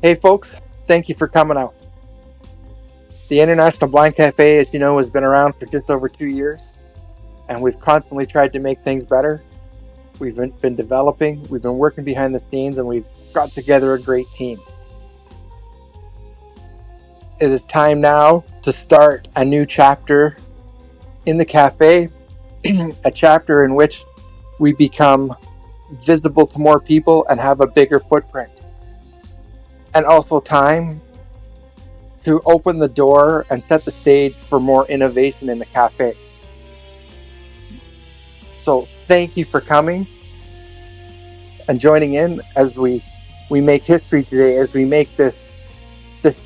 Hey folks, thank you for coming out. The International Blind Cafe, as you know, has been around for just over 2 years, and we've constantly tried to make things better. We've been developing, we've been working behind the scenes, and we've got together a great team. It is time now to start a new chapter in the cafe, a chapter in which we become visible to more people and have a bigger footprint. And also time to open the door and set the stage for more innovation in the cafe. So thank you for coming and joining in as we make history today, as we make this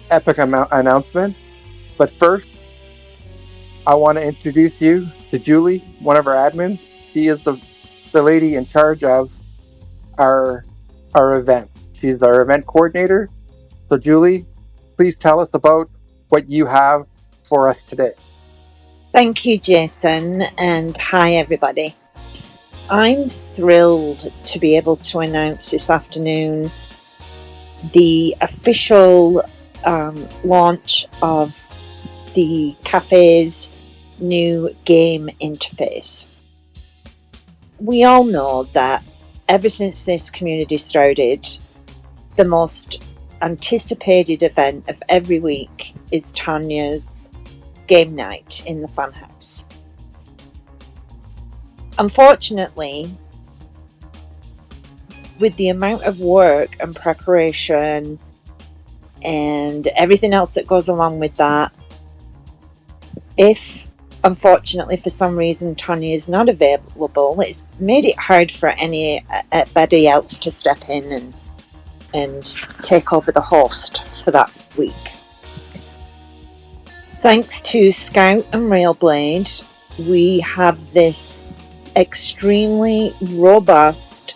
epic announcement. But first, I want to introduce you to Julie, one of our admins. She is the lady in charge of our event. She's our event coordinator. So Julie, please tell us about what you have for us today. Thank you, Jason, and hi, everybody. I'm thrilled to be able to announce this afternoon the official launch of the cafe's new game interface. We all know that ever since this community started, the most anticipated event of every week is Tanya's game night in the funhouse. Unfortunately, with the amount of work and preparation and everything else that goes along with that, if unfortunately for some reason Tanya is not available, it's made it hard for anybody else to step in and take over the host for that week. Thanks to Scout and Railblade, we have this extremely robust,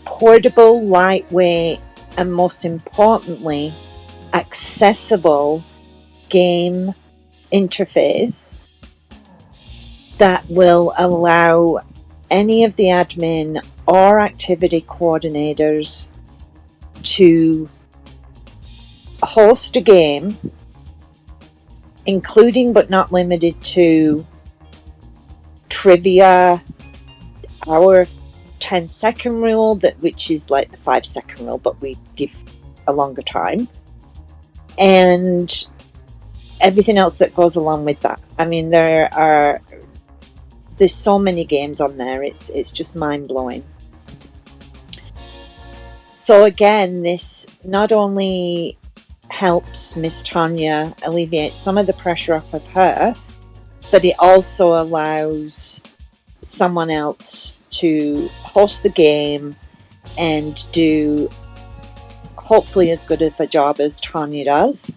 portable, lightweight, and most importantly, accessible game interface that will allow any of the admin or activity coordinators to host a game, including but not limited to trivia, our 10-second rule, which is like the 5-second rule, but we give a longer time, and everything else that goes along with that. I mean, there's so many games on there, it's just mind-blowing. So again, this not only helps Miss Tanya alleviate some of the pressure off of her, but it also allows someone else to host the game and do hopefully as good of a job as Tanya does.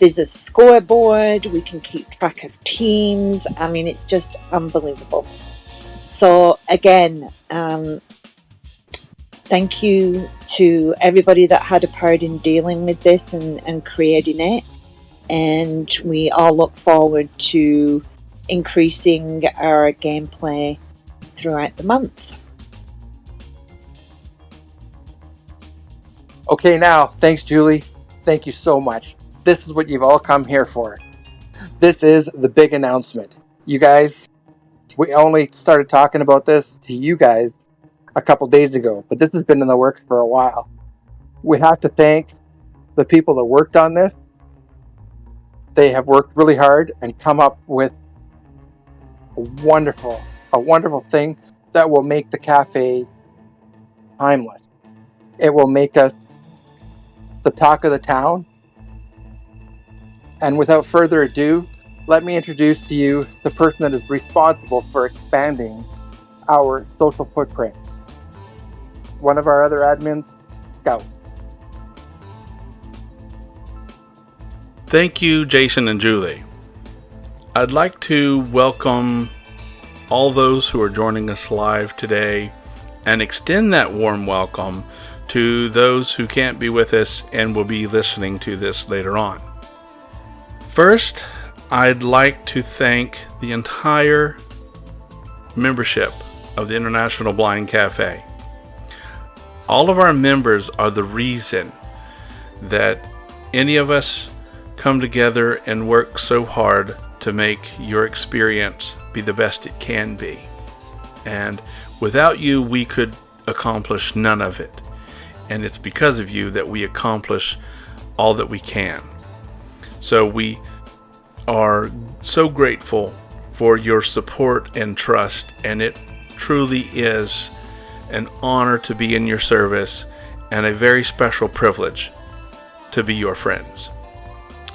There's a scoreboard, we can keep track of teams. I mean, it's just unbelievable. So again, thank you to everybody that had a part in dealing with this and creating it. And we all look forward to increasing our gameplay throughout the month. Okay, now, thanks, Julie. Thank you so much. This is what you've all come here for. This is the big announcement. You guys, we only started talking about this to you guys a couple days ago, but this has been in the works for a while. We have to thank the people that worked on this. They have worked really hard and come up with a wonderful thing that will make the cafe timeless. It will make us the talk of the town. And without further ado, let me introduce to you the person that is responsible for expanding our social footprint. One of our other admins, Scout. Thank you, Jason and Julie. I'd like to welcome all those who are joining us live today and extend that warm welcome to those who can't be with us and will be listening to this later on. First, I'd like to thank the entire membership of the International Blind Cafe. All of our members are the reason that any of us come together and work so hard to make your experience be the best it can be. And without you, we could accomplish none of it. And it's because of you that we accomplish all that we can. So we are so grateful for your support and trust, and it truly is an honor to be in your service and a very special privilege to be your friends.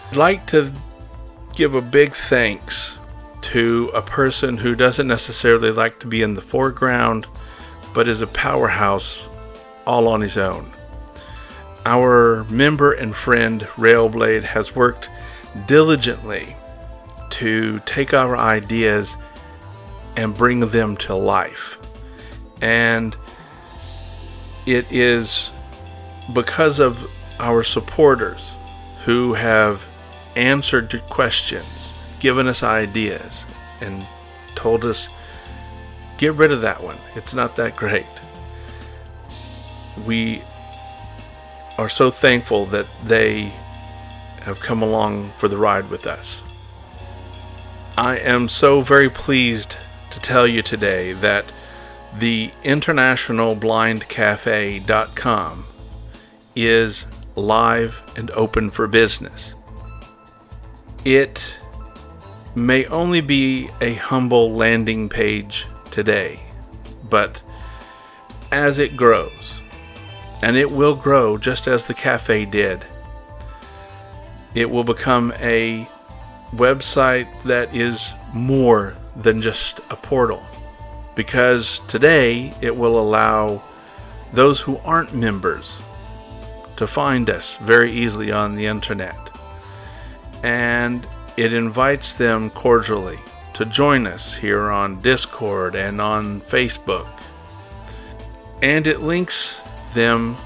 I'd like to give a big thanks to a person who doesn't necessarily like to be in the foreground, but is a powerhouse all on his own. Our member and friend Railblade has worked diligently to take our ideas and bring them to life. And it is because of our supporters who have answered questions, given us ideas, and told us, get rid of that one. It's not that great. We are so thankful that they have come along for the ride with us. I am so very pleased to tell you today that the internationalblindcafe.com is live and open for business. It may only be a humble landing page today, but as it grows, and it will grow just as the cafe did, it will become a website that is more than just a portal. Because today it will allow those who aren't members to find us very easily on the internet. And it invites them cordially to join us here on Discord and on Facebook. And it links them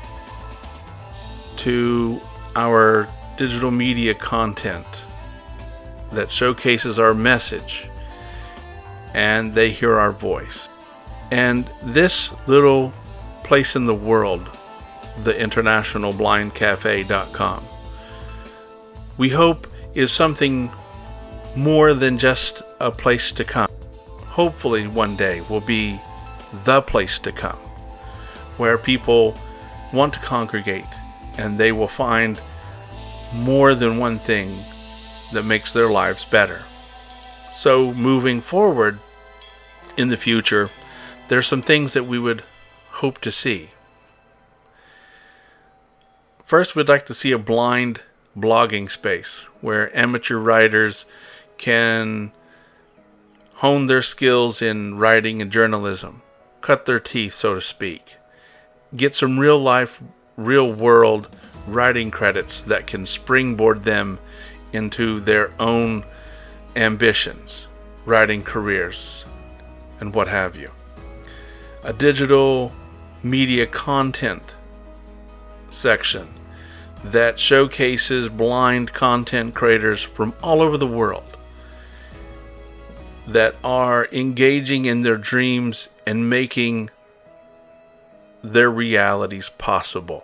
to our digital media content that showcases our message, and they hear our voice. And this little place in the world, the internationalblindcafe.com, we hope is something more than just a place to come. Hopefully one day will be the place to come, where people want to congregate and they will find more than one thing that makes their lives better. So moving forward in the future, there's some things that we would hope to see. First, we'd like to see a blind blogging space where amateur writers can hone their skills in writing and journalism, cut their teeth, so to speak, get some real life, real world writing credits that can springboard them into their own ambitions, writing careers, and what have you. A digital media content section that showcases blind content creators from all over the world that are engaging in their dreams and making their realities possible.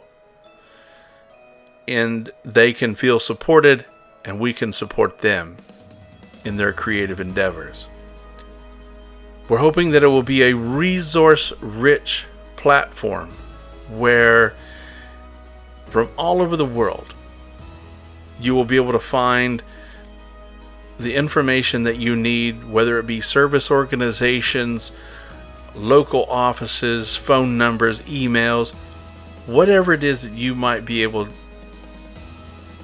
And they can feel supported, and we can support them in their creative endeavors. We're hoping that it will be a resource-rich platform where from all over the world you will be able to find the information that you need, whether it be service organizations, local offices, phone numbers, emails, whatever it is that you might be able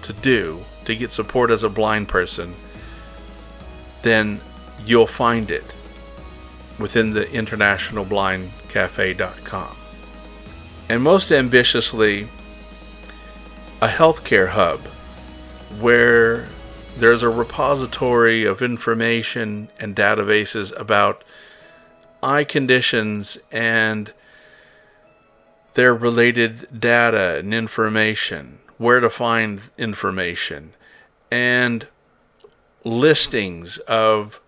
to do to get support as a blind person, then you'll find it within the internationalblindcafe.com. And most ambitiously, a healthcare hub where there's a repository of information and databases about eye conditions and their related data and information, where to find information, and listings of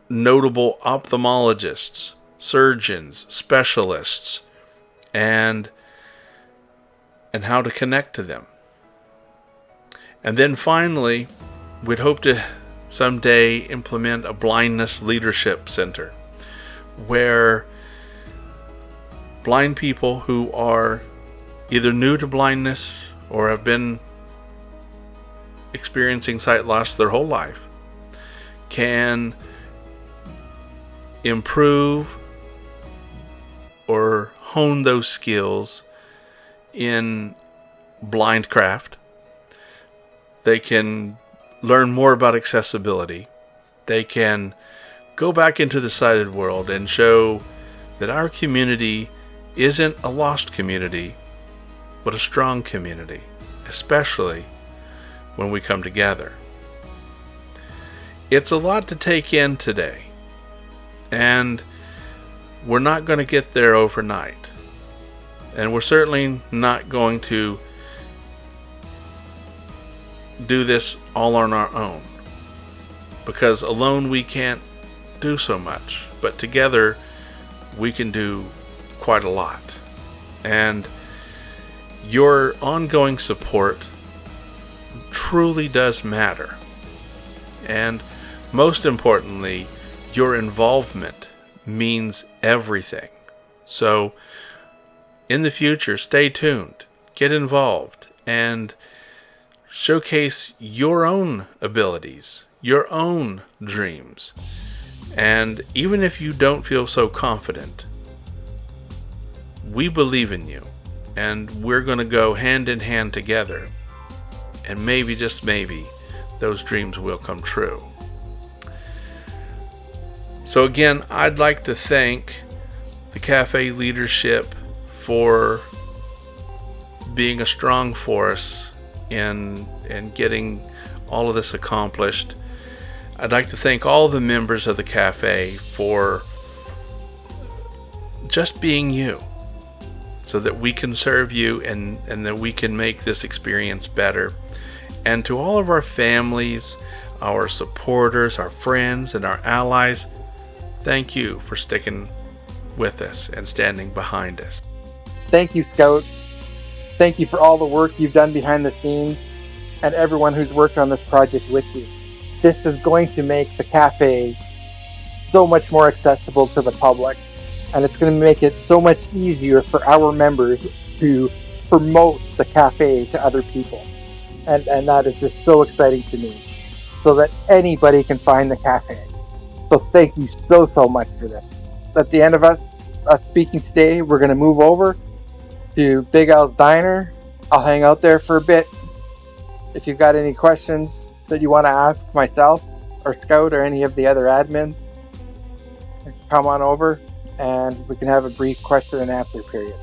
notable ophthalmologists, surgeons, specialists, and and how to connect to them. And then finally, we'd hope to someday implement a blindness leadership center where blind people who are either new to blindness or have been experiencing sight loss their whole life can improve or hone those skills in blindcraft. They can learn more about accessibility. They can go back into the sighted world and show that our community isn't a lost community, but a strong community, especially when we come together. It's a lot to take in today, and we're not going to get there overnight. And we're certainly not going to do this all on our own, because alone we can't do so much, but together we can do quite a lot. And your ongoing support truly does matter. And most importantly, your involvement means everything. So in the future, stay tuned, get involved, and showcase your own abilities, your own dreams. And even if you don't feel so confident, we believe in you, and we're going to go hand in hand together, and maybe, just maybe, those dreams will come true. So again, I'd like to thank the cafe leadership for being a strong force in getting all of this accomplished. I'd like to thank all the members of the cafe for just being you, so that we can serve you and that we can make this experience better. And to all of our families, our supporters, our friends, and our allies, thank you for sticking with us and standing behind us. Thank you, Scout. Thank you for all the work you've done behind the scenes and everyone who's worked on this project with you. This is going to make the cafe so much more accessible to the public, and it's going to make it so much easier for our members to promote the cafe to other people. And that is just so exciting to me, so that anybody can find the cafe. So thank you so much for this. At the end of us speaking today, we're going to move over to Big Al's Diner. I'll hang out there for a bit. If you've got any questions that you want to ask myself or Scout or any of the other admins, come on over and we can have a brief question and answer period.